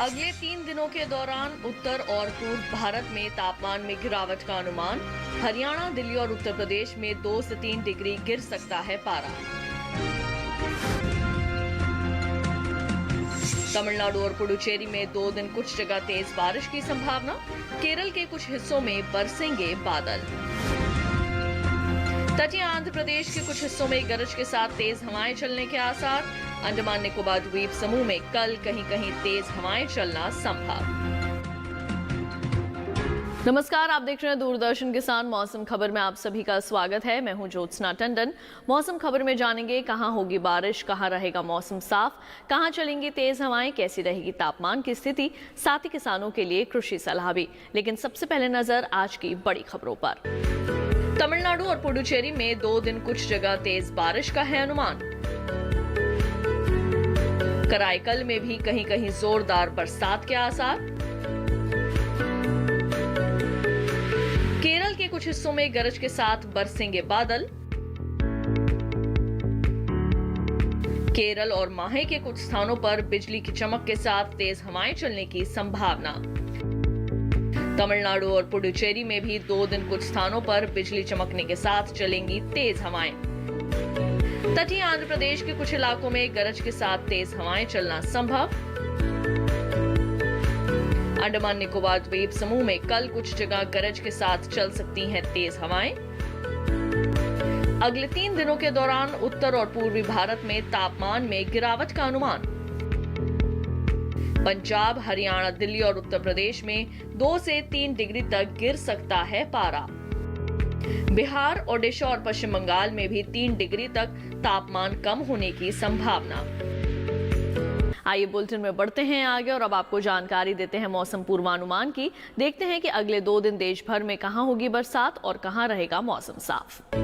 अगले 3 दिनों के दौरान उत्तर और पूर्व भारत में तापमान में गिरावट का अनुमान। हरियाणा, दिल्ली और उत्तर प्रदेश में 2 से 3 डिग्री गिर सकता है पारा। तमिलनाडु और पुडुचेरी में 2 दिन कुछ जगह तेज बारिश की संभावना। केरल के कुछ हिस्सों में बरसेंगे बादल। तटीय आंध्र प्रदेश के कुछ हिस्सों में गरज के साथ तेज हवाएं चलने के आसार। अंडमान निकोबार द्वीप समूह में कल कहीं कहीं तेज हवाएं चलना संभव। नमस्कार, आप देख रहे हैं दूरदर्शन किसान मौसम खबर में आप सभी का स्वागत है। मैं हूं ज्योत्सना टंडन। मौसम खबर में जानेंगे कहां होगी बारिश, कहां रहेगा मौसम साफ, कहां चलेंगी तेज हवाएं, कैसी रहेगी तापमान की स्थिति, साथ ही किसानों के लिए कृषि सलाह भी। लेकिन सबसे पहले नजर आज की बड़ी खबरों पर। तमिलनाडु और पुडुचेरी में 2 दिन कुछ जगह तेज बारिश का है अनुमान। कराईकल में भी कहीं कहीं जोरदार बरसात के आसार। केरल के कुछ हिस्सों में गरज के साथ बरसेंगे बादल। केरल और माहे के कुछ स्थानों पर बिजली की चमक के साथ तेज हवाएं चलने की संभावना। तमिलनाडु और पुडुचेरी में भी 2 दिन कुछ स्थानों पर बिजली चमकने के साथ चलेंगी तेज हवाएं। तटीय आंध्र प्रदेश के कुछ इलाकों में गरज के साथ तेज हवाएं चलना संभव। अंडमान निकोबार द्वीप समूह में कल कुछ जगह गरज के साथ चल सकती हैं तेज हवाएं। अगले 3 दिनों के दौरान उत्तर और पूर्वी भारत में तापमान में गिरावट का अनुमान। पंजाब, हरियाणा, दिल्ली और उत्तर प्रदेश में 2 से 3 डिग्री तक गिर सकता है पारा। बिहार, ओडिशा और पश्चिम बंगाल में भी 3 डिग्री तक तापमान कम होने की संभावना। आइए बुलेटिन में बढ़ते हैं आगे और अब आपको जानकारी देते हैं मौसम पूर्वानुमान की। देखते हैं कि अगले 2 दिन देश भर में कहां होगी बरसात और कहां रहेगा मौसम साफ।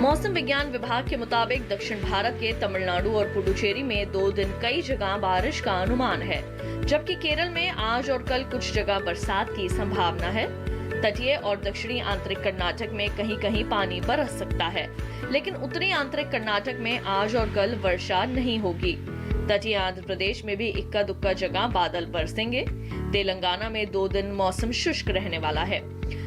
मौसम विज्ञान विभाग के मुताबिक दक्षिण भारत के तमिलनाडु और पुडुचेरी में 2 दिन कई जगह बारिश का अनुमान है, जबकि केरल में आज और कल कुछ जगह बरसात की संभावना है। तटीय और दक्षिणी आंतरिक कर्नाटक में कहीं कहीं पानी बरस सकता है, लेकिन उत्तरी आंतरिक कर्नाटक में आज और कल वर्षा नहीं होगी। तटीय आंध्र प्रदेश में भी इक्का दुक्का जगह बादल बरसेंगे। तेलंगाना में 2 दिन मौसम शुष्क रहने वाला है।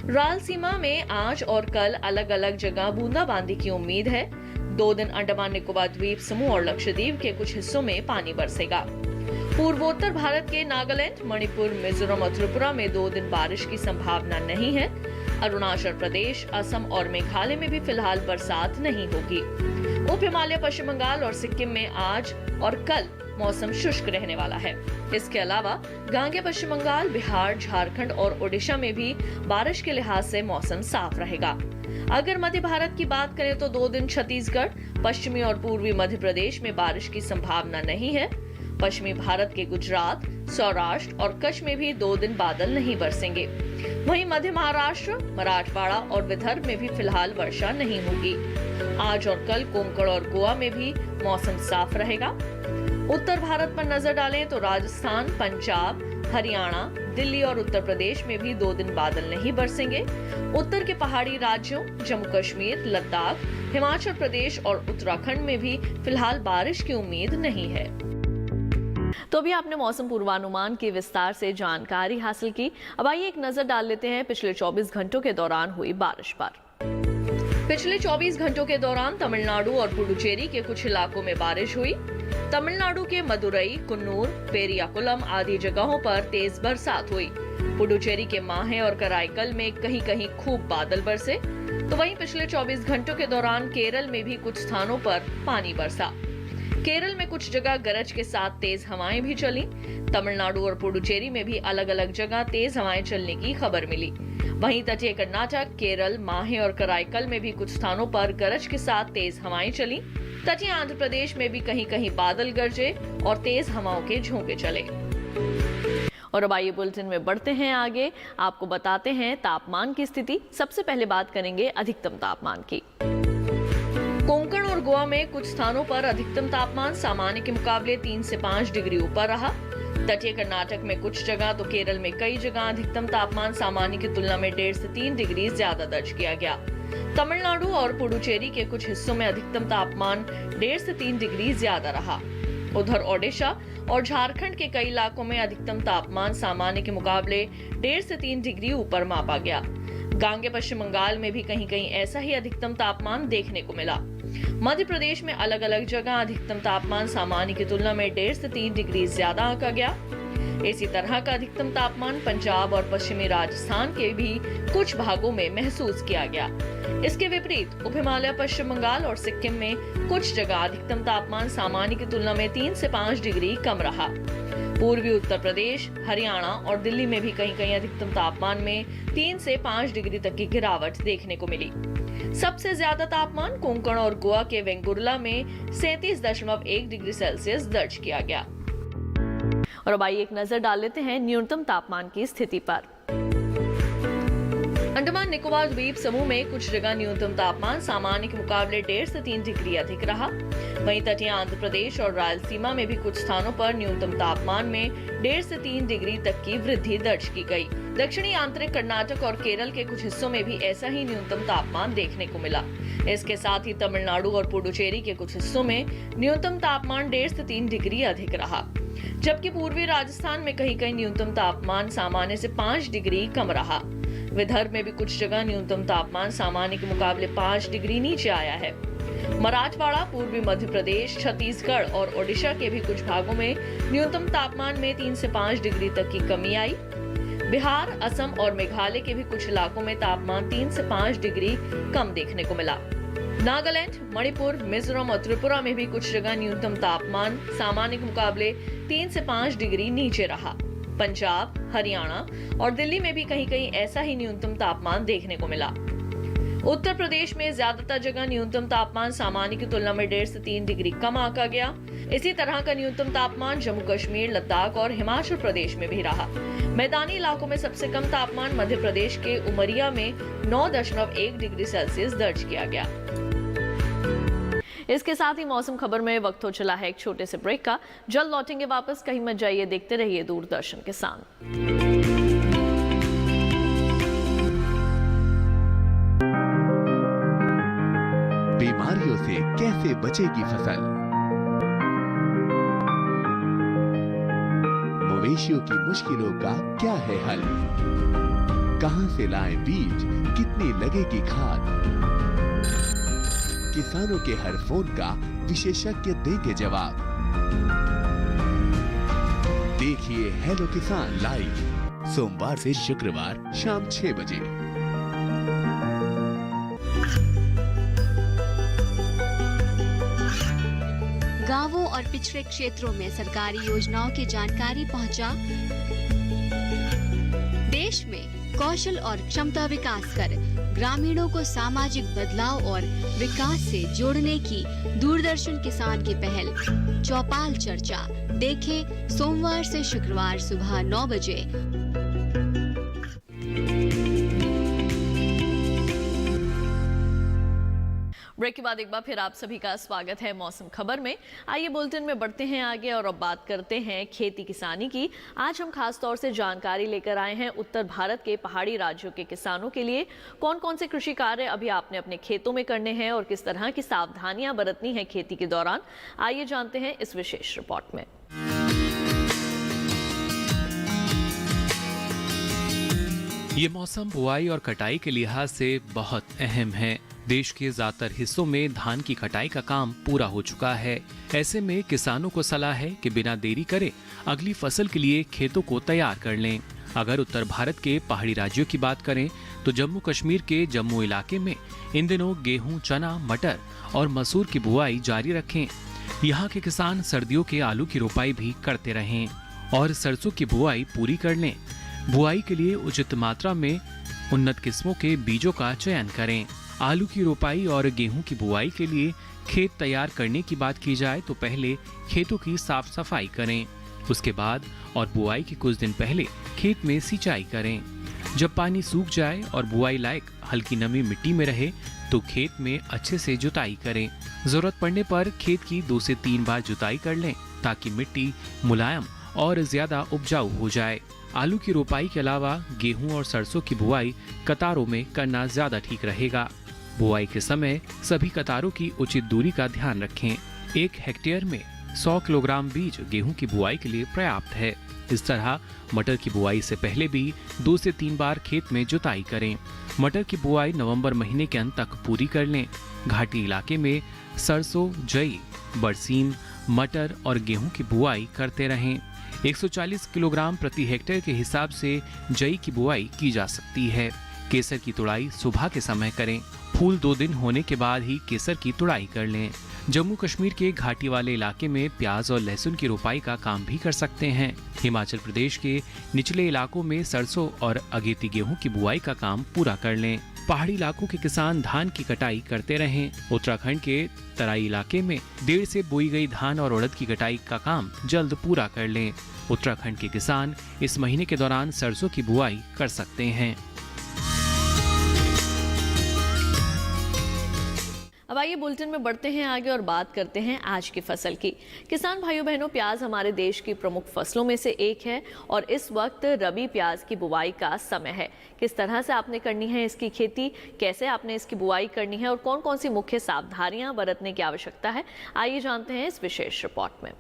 रायलसीमा में आज और कल अलग अलग जगह बूंदाबांदी की उम्मीद है। 2 दिन अंडमान निकोबार द्वीप समूह और लक्षद्वीप के कुछ हिस्सों में पानी बरसेगा। पूर्वोत्तर भारत के नागालैंड, मणिपुर, मिजोरम और त्रिपुरा में 2 दिन बारिश की संभावना नहीं है। अरुणाचल प्रदेश, असम और मेघालय में भी फिलहाल बरसात नहीं होगी। उप हिमालय, पश्चिम बंगाल और सिक्किम में आज और कल मौसम शुष्क रहने वाला है। इसके अलावा गांगे पश्चिम बंगाल, बिहार, झारखंड और ओडिशा में भी बारिश के लिहाज से मौसम साफ रहेगा। अगर मध्य भारत की बात करें तो 2 दिन छत्तीसगढ़, पश्चिमी और पूर्वी मध्य प्रदेश में बारिश की संभावना नहीं है। पश्चिमी भारत के गुजरात, सौराष्ट्र और कच्छ में भी 2 दिन बादल नहीं बरसेंगे। वहीं मध्य महाराष्ट्र, मराठवाड़ा और विदर्भ में भी फिलहाल वर्षा नहीं होगी। आज और कल कोंकण और गोवा में भी मौसम साफ रहेगा। उत्तर भारत पर नजर डालें तो राजस्थान, पंजाब, हरियाणा, दिल्ली और उत्तर प्रदेश में भी 2 दिन बादल नहीं बरसेंगे। उत्तर के पहाड़ी राज्यों जम्मू कश्मीर, लद्दाख, हिमाचल प्रदेश और उत्तराखंड में भी फिलहाल बारिश की उम्मीद नहीं है। तो अभी आपने मौसम पूर्वानुमान की विस्तार से जानकारी हासिल की। अब आइए एक नजर डाल लेते हैं पिछले 24 घंटों के दौरान हुई बारिश पर। पिछले 24 घंटों के दौरान तमिलनाडु और पुडुचेरी के कुछ इलाकों में बारिश हुई। तमिलनाडु के मदुरई, कुन्नूर, पेरियाकुलम आदि जगहों पर तेज बरसात हुई। पुडुचेरी के माहे और कराईकल में कहीं कहीं खूब बादल बरसे। तो वहीं पिछले 24 घंटों के दौरान केरल में भी कुछ स्थानों पर पानी बरसा। केरल में कुछ जगह गरज के साथ तेज हवाएं भी चली। तमिलनाडु और पुडुचेरी में भी अलग अलग जगह तेज हवाएं चलने की खबर मिली। वहीं तटीय कर्नाटक, केरल, माहे और कराईकल में भी कुछ स्थानों पर गरज के साथ तेज हवाएं चली। तटीय आंध्र प्रदेश में भी कहीं कहीं बादल गरजे और तेज हवाओं के झोंके चले। और अब आइए बुलेटिन में बढ़ते हैं आगे, आपको बताते हैं तापमान की स्थिति। सबसे पहले बात करेंगे अधिकतम तापमान की। कोंकण और गोवा में कुछ स्थानों पर अधिकतम तापमान सामान्य के मुकाबले 3 से 5 डिग्री ऊपर रहा। तटीय कर्नाटक में कुछ जगह तो केरल में कई जगह अधिकतम तापमान सामान्य की तुलना में 1.5 से 3 डिग्री ज्यादा दर्ज किया गया। तमिलनाडु और पुडुचेरी के कुछ हिस्सों में अधिकतम तापमान 1.5 से 3 डिग्री ज्यादा रहा। उधर ओडिशा और झारखंड के कई इलाकों में अधिकतम तापमान सामान्य के मुकाबले 1.5 से 3 डिग्री ऊपर मापा गया। गांगे पश्चिम बंगाल में भी कहीं कहीं ऐसा ही अधिकतम तापमान देखने को मिला। मध्य प्रदेश में अलग अलग जगह अधिकतम तापमान सामान्य की तुलना में 1.5 से 3 डिग्री ज्यादा आंका गया। इसी तरह का अधिकतम तापमान पंजाब और पश्चिमी राजस्थान के भी कुछ भागों में महसूस किया गया। इसके विपरीत उप हिमालय पश्चिम बंगाल और सिक्किम में कुछ जगह अधिकतम तापमान सामान्य की तुलना में 3 से 5 डिग्री कम रहा। पूर्वी उत्तर प्रदेश, हरियाणा और दिल्ली में भी कहीं कहीं अधिकतम तापमान में 3 से 5 डिग्री तक की गिरावट देखने को मिली। सबसे ज्यादा तापमान कोंकण और गोवा के वेंगुर्ला में 37.1 डिग्री सेल्सियस दर्ज किया गया। और अब आइए एक नजर डाल लेते हैं न्यूनतम तापमान की स्थिति पर। अंडमान निकोबार द्वीप समूह में कुछ जगह न्यूनतम तापमान सामान्य के मुकाबले 1.5 से 3 डिग्री अधिक रहा। वहीं तटीय आंध्र प्रदेश और रायलसीमा में भी कुछ स्थानों पर न्यूनतम तापमान में 1.5 से 3 डिग्री तक की वृद्धि दर्ज की गई। दक्षिणी आंतरिक कर्नाटक और केरल के कुछ हिस्सों में भी ऐसा ही न्यूनतम तापमान देखने को मिला। इसके साथ ही तमिलनाडु और पुडुचेरी के कुछ हिस्सों में न्यूनतम तापमान 1.5 से 3 डिग्री अधिक रहा, जबकि पूर्वी राजस्थान में कहीं कहीं न्यूनतम तापमान सामान्य से 5 डिग्री कम रहा। विदर्भ में भी कुछ जगह न्यूनतम तापमान सामान्य के मुकाबले 5 डिग्री नीचे आया है। मराठवाड़ा, पूर्वी मध्य प्रदेश, छत्तीसगढ़ और ओडिशा के भी कुछ भागों में न्यूनतम तापमान में 3 से 5 डिग्री तक की कमी आई। बिहार, असम और मेघालय के भी कुछ इलाकों में तापमान 3 से 5 डिग्री कम देखने को मिला। नागालैंड, मणिपुर, मिजोरम और त्रिपुरा में भी कुछ जगह न्यूनतम तापमान सामान्य के मुकाबले 3 से 5 डिग्री नीचे रहा। पंजाब, हरियाणा और दिल्ली में भी कहीं कहीं ऐसा ही न्यूनतम तापमान देखने को मिला। उत्तर प्रदेश में ज्यादातर जगह न्यूनतम तापमान सामान्य की तुलना में 1.5 से 3 डिग्री कम आंका गया। इसी तरह का न्यूनतम तापमान जम्मू कश्मीर, लद्दाख और हिमाचल प्रदेश में भी रहा। मैदानी इलाकों में सबसे कम तापमान मध्य प्रदेश के उमरिया में 9.1 डिग्री सेल्सियस दर्ज किया गया। इसके साथ ही मौसम खबर में वक्त हो चला है एक छोटे से ब्रेक का। जल्द लौटेंगे वापस, कहीं मत जाइए, देखते रहिए दूरदर्शन किसान। बीमारियों से कैसे बचेगी फसल? मवेशियों की मुश्किलों का क्या है हल? कहां से लाएं बीज, कितनी लगेगी खाद? किसानों के हर फोन का विशेषज्ञ देंगे जवाब। देखिए हेलो किसान लाइव सोमवार से शुक्रवार शाम 6 बजे। गांवों और पिछड़े क्षेत्रों में सरकारी योजनाओं की जानकारी पहुंचा। देश में कौशल और क्षमता विकास कर ग्रामीणों को सामाजिक बदलाव और विकास से जोड़ने की दूरदर्शन किसान की पहल चौपाल चर्चा देखें सोमवार से शुक्रवार सुबह 9 बजे। ब्रेक के बाद एक बार फिर आप सभी का स्वागत है मौसम खबर में। आइए बुलेटिन में बढ़ते हैं आगे और अब बात करते हैं खेती किसानी की। आज हम खास तौर से जानकारी लेकर आए हैं उत्तर भारत के पहाड़ी राज्यों के किसानों के लिए कौन कौन से कृषि कार्य अभी आपने अपने खेतों में करने हैं और किस तरह की सावधानियां बरतनी है खेती के दौरान। आइए जानते हैं इस विशेष रिपोर्ट में। ये मौसम बुआई और कटाई के लिहाज से बहुत अहम है। देश के ज्यादातर हिस्सों में धान की कटाई का काम पूरा हो चुका है। ऐसे में किसानों को सलाह है कि बिना देरी करे अगली फसल के लिए खेतों को तैयार कर लें। अगर उत्तर भारत के पहाड़ी राज्यों की बात करें तो जम्मू कश्मीर के जम्मू इलाके में इन दिनों गेहूं, चना, मटर और मसूर की बुआई जारी रखें। यहाँ के किसान सर्दियों के आलू की रोपाई भी करते रहें और सरसों की बुआई पूरी कर लें। बुआई के लिए उचित मात्रा में उन्नत किस्मों के बीजों का चयन करें। आलू की रोपाई और गेहूं की बुआई के लिए खेत तैयार करने की बात की जाए तो पहले खेतों की साफ सफाई करें। उसके बाद और बुआई के कुछ दिन पहले खेत में सिंचाई करें। जब पानी सूख जाए और बुआई लायक हल्की नमी मिट्टी में रहे तो खेत में अच्छे से जुताई करें। जरूरत पड़ने पर खेत की 2 से 3 बार जुताई कर लें ताकि मिट्टी मुलायम और ज्यादा उपजाऊ हो जाए। आलू की रोपाई के अलावा गेहूं और सरसों की बुआई कतारों में करना ज्यादा ठीक रहेगा। बुआई के समय सभी कतारों की उचित दूरी का ध्यान रखें। 1 हेक्टेयर में 100 किलोग्राम बीज गेहूं की बुआई के लिए पर्याप्त है। इस तरह मटर की बुआई से पहले भी 2 से 3 बार खेत में जुताई करें। मटर की बुआई नवंबर महीने के अंत तक पूरी कर लें। घाटी इलाके में सरसों, जई, बरसीम, मटर और गेहूं की बुआई करते रहें। 140 किलोग्राम प्रति हेक्टेयर के हिसाब से जई की बुआई की जा सकती है। केसर की तुड़ाई सुबह के समय करें। फूल 2 दिन होने के बाद ही केसर की तुड़ाई कर लें। जम्मू कश्मीर के घाटी वाले इलाके में प्याज और लहसुन की रोपाई का काम भी कर सकते हैं। हिमाचल प्रदेश के निचले इलाकों में सरसों और अगेती गेहूं की बुआई का काम पूरा कर लें। पहाड़ी इलाकों के किसान धान की कटाई करते रहें। उत्तराखंड के तराई इलाके में देर से बोई गई धान और उड़द की कटाई का काम जल्द पूरा कर लें। उत्तराखंड के किसान इस महीने के दौरान सरसों की बुआई कर सकते हैं। अब आइए बुलेटिन में बढ़ते हैं आगे और बात करते हैं आज की फसल की। किसान भाइयों बहनों, प्याज हमारे देश की प्रमुख फसलों में से एक है और इस वक्त रबी प्याज की बुआई का समय है। किस तरह से आपने करनी है इसकी खेती, कैसे आपने इसकी बुआई करनी है और कौन कौन सी मुख्य सावधानियां बरतने की आवश्यकता है, आइए जानते हैं इस विशेष रिपोर्ट में।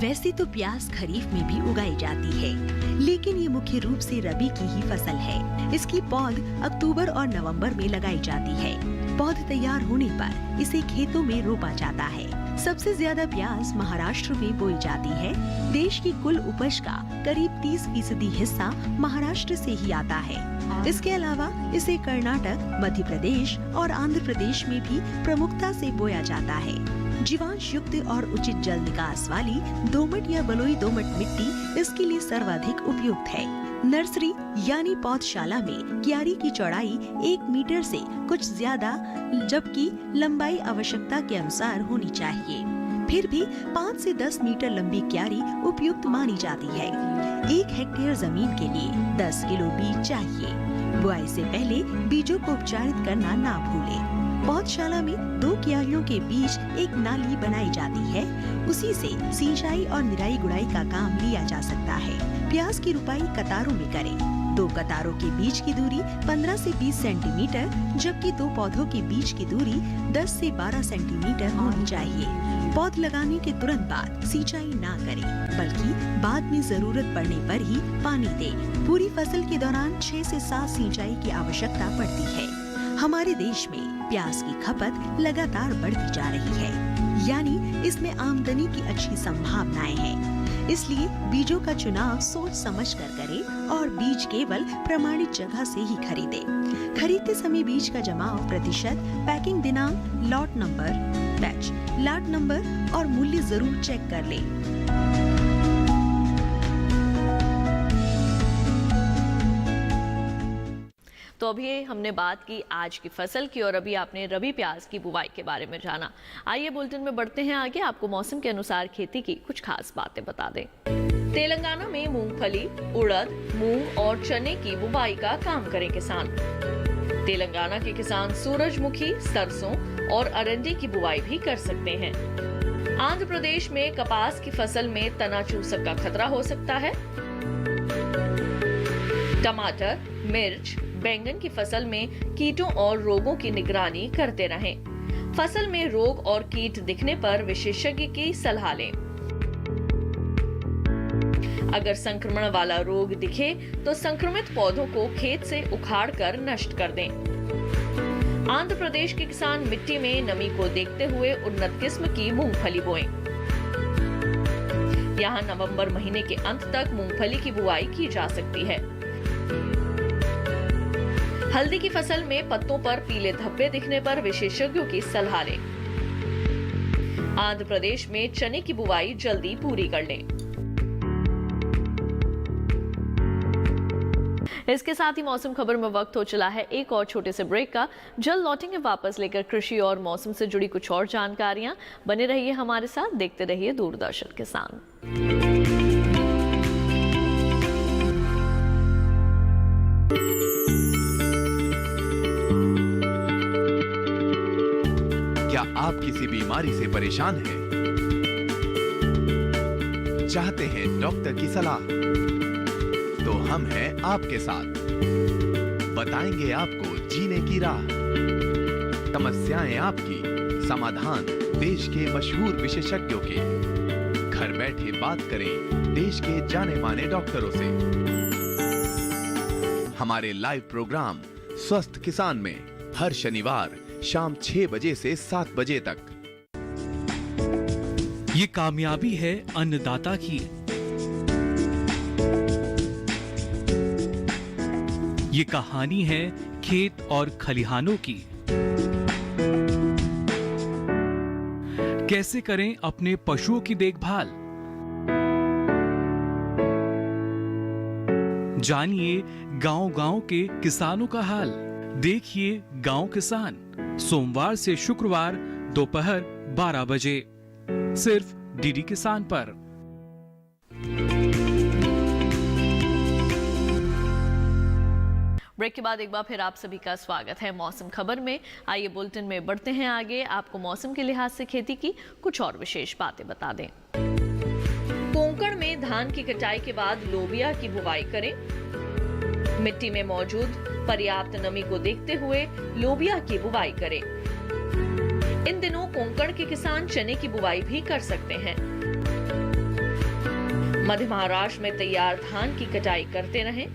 वैसे तो प्याज खरीफ में भी उगाई जाती है, लेकिन ये मुख्य रूप से रबी की ही फसल है। इसकी पौध अक्टूबर और नवंबर में लगाई जाती है। पौध तैयार होने पर इसे खेतों में रोपा जाता है। सबसे ज्यादा प्याज महाराष्ट्र में बोई जाती है। देश की कुल उपज का करीब 30% हिस्सा महाराष्ट्र से ही आता है। इसके अलावा इसे कर्नाटक, मध्य प्रदेश और आंध्र प्रदेश में भी प्रमुखता से बोया जाता है। जीवांश युक्त और उचित जल निकास वाली दोमट या बलुई दोमट मिट्टी इसके लिए सर्वाधिक उपयुक्त है। नर्सरी यानी पौधशाला में क्यारी की चौड़ाई 1 मीटर से कुछ ज्यादा, जबकि लंबाई आवश्यकता के अनुसार होनी चाहिए। फिर भी 5 से 10 मीटर लंबी क्यारी उपयुक्त मानी जाती है। 1 हेक्टेयर जमीन के लिए 10 किलो बीज चाहिए। बुआई से पहले बीजों को उपचारित करना ना भूलें। पौधशाला में 2 क्यारियों के बीच एक नाली बनाई जाती है। उसी से सिंचाई और निराई गुड़ाई का काम लिया जा सकता है। प्याज की रुपाई कतारों में करें। 2 कतारों के बीच की दूरी 15 से 20 सेंटीमीटर, जबकि 2 पौधों के बीच की दूरी 10 से 12 सेंटीमीटर होनी चाहिए। पौध लगाने के तुरंत बाद सिंचाई ना करें, बल्कि बाद में जरूरत पड़ने पर ही पानी दें। पूरी फसल के दौरान 6 से 7 सिंचाई की आवश्यकता पड़ती है। हमारे देश में प्याज की खपत लगातार बढ़ती जा रही है, यानी इसमें आमदनी की अच्छी संभावनाएं हैं। इसलिए बीजों का चुनाव सोच समझ कर करें और बीज केवल प्रमाणित जगह से ही खरीदें। खरीदते समय बीज का जमाव प्रतिशत, पैकिंग दिनांक, lot number, batch, lot number और मूल्य जरूर चेक कर लें। तो अभी हमने बात की आज की फसल की और अभी आपने रबी प्याज की बुवाई के बारे में जाना। आइए बुलेटिन में बढ़ते हैं आगे, आपको मौसम के अनुसार खेती की कुछ खास बातें बता दें। तेलंगाना में मूंगफली, उड़द, मूंग और चने की बुवाई का काम करें किसान। तेलंगाना के किसान सूरजमुखी, सरसों और अरंडी की बुवाई भी कर सकते हैं। आंध्र प्रदेश में कपास की फसल में तना चूसक का खतरा हो सकता है। टमाटर, मिर्च, बैंगन की फसल में कीटों और रोगों की निगरानी करते रहें। फसल में रोग और कीट दिखने पर विशेषज्ञ की सलाह लें। अगर संक्रमण वाला रोग दिखे तो संक्रमित पौधों को खेत से उखाड़कर नष्ट कर दें। आंध्र प्रदेश के किसान मिट्टी में नमी को देखते हुए उन्नत किस्म की मूंगफली बोएं। यहाँ नवंबर महीने के अंत तक मूंगफली की बुआई की जा सकती है। हल्दी की फसल में पत्तों पर पीले धब्बे दिखने पर विशेषज्ञों की सलाह लें। आंध्र प्रदेश में चने की बुवाई जल्दी पूरी कर लें। इसके साथ ही मौसम खबर में वक्त हो चला है एक और छोटे से ब्रेक का। जल्द लौटेंगे वापस लेकर कृषि और मौसम से जुड़ी कुछ और जानकारियां। बने रहिए हमारे साथ, देखते रहिए दूरदर्शन किसान। क्या आप किसी बीमारी से परेशान हैं? चाहते हैं डॉक्टर की सलाह? तो हम हैं आपके साथ, बताएंगे आपको जीने की राह। समस्याएं आपकी, समाधान देश के मशहूर विशेषज्ञों के। घर बैठे बात करें देश के जाने माने डॉक्टरों से। हमारे लाइव प्रोग्राम स्वस्थ किसान में हर शनिवार शाम 6 बजे से 7 बजे तक। ये कामयाबी है अन्नदाता की। ये कहानी है खेत और खलिहानों की। कैसे करें अपने पशुओं की देखभाल, जानिए गांव-गांव के किसानों का हाल। देखिए गांव किसान, सोमवार से शुक्रवार दोपहर 12 बजे सिर्फ डीडी किसान पर। ब्रेक के बाद एक बार फिर आप सभी का स्वागत है मौसम खबर में। आइए बुलेटिन में बढ़ते हैं आगे। आपको मौसम के लिहाज से खेती की कुछ और विशेष बातें बता दें। कोंकण में धान की कटाई के बाद लोबिया की बुवाई करें। मिट्टी में मौजूद पर्याप्त नमी को देखते हुए लोबिया की बुवाई करें। इन दिनों कोंकण के किसान चने की बुवाई भी कर सकते हैं। मध्य महाराष्ट्र में तैयार धान की कटाई करते रहें।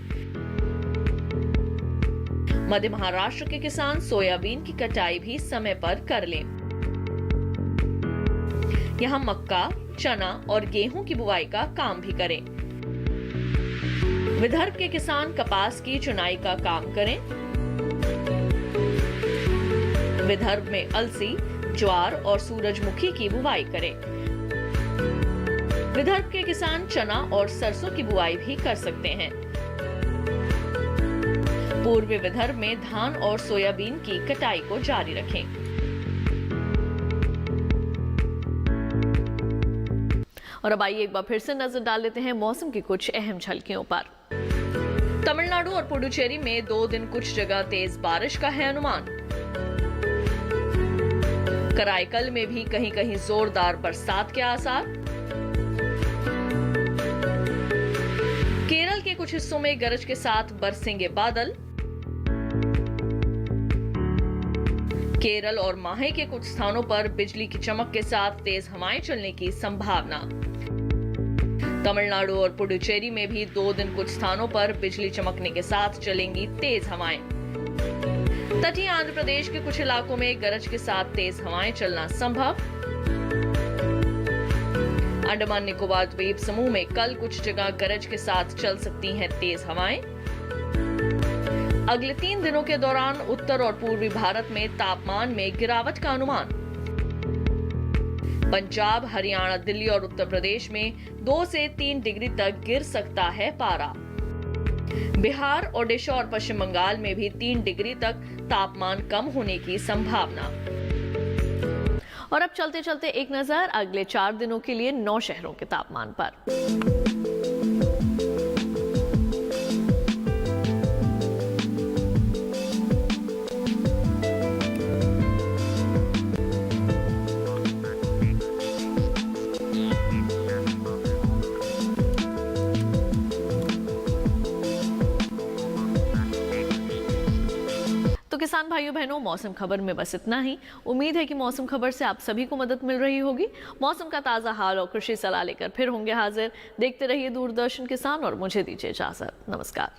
मध्य महाराष्ट्र के किसान सोयाबीन की कटाई भी समय पर कर लें। यहां मक्का, चना और गेहूं की बुवाई का काम भी करें। विदर्भ के किसान कपास की चुनाई का काम करें। विदर्भ में अलसी, ज्वार और सूरजमुखी की बुवाई करें। विदर्भ के किसान चना और सरसों की बुआई भी कर सकते हैं। पूर्वी विदर्भ में धान और सोयाबीन की कटाई को जारी रखें। और अब आइए एक बार फिर से नजर डाल लेते हैं मौसम की कुछ अहम झलकियों पर। तमिलनाडु और पुडुचेरी में 2 दिन कुछ जगह तेज बारिश का है अनुमान। कराईकल में भी कहीं कहीं जोरदार बरसात के आसार। केरल के कुछ हिस्सों में गरज के साथ बरसेंगे बादल। केरल और माहे के कुछ स्थानों पर बिजली की चमक के साथ तेज हवाएं चलने की संभावना। तमिलनाडु और पुडुचेरी में भी 2 दिन कुछ स्थानों पर बिजली चमकने के साथ चलेंगी तेज हवाएं। तटीय आंध्र प्रदेश के कुछ इलाकों में गरज के साथ तेज हवाएं चलना संभव। अंडमान निकोबार द्वीप समूह में कल कुछ जगह गरज के साथ चल सकती हैं तेज हवाएं। अगले 3 दिनों के दौरान उत्तर और पूर्वी भारत में तापमान में गिरावट का अनुमान। पंजाब, हरियाणा, दिल्ली और उत्तर प्रदेश में 2 से 3 डिग्री तक गिर सकता है पारा। बिहार, ओडिशा और पश्चिम बंगाल में भी 3 डिग्री तक तापमान कम होने की संभावना। और अब चलते चलते एक नजर अगले 4 दिनों के लिए 9 शहरों के तापमान पर। तो किसान भाइयों बहनों, मौसम खबर में बस इतना ही। उम्मीद है कि मौसम खबर से आप सभी को मदद मिल रही होगी। मौसम का ताजा हाल और कृषि सलाह लेकर फिर होंगे हाजिर। देखते रहिए दूरदर्शन किसान और मुझे दीजिए इजाजत। नमस्कार।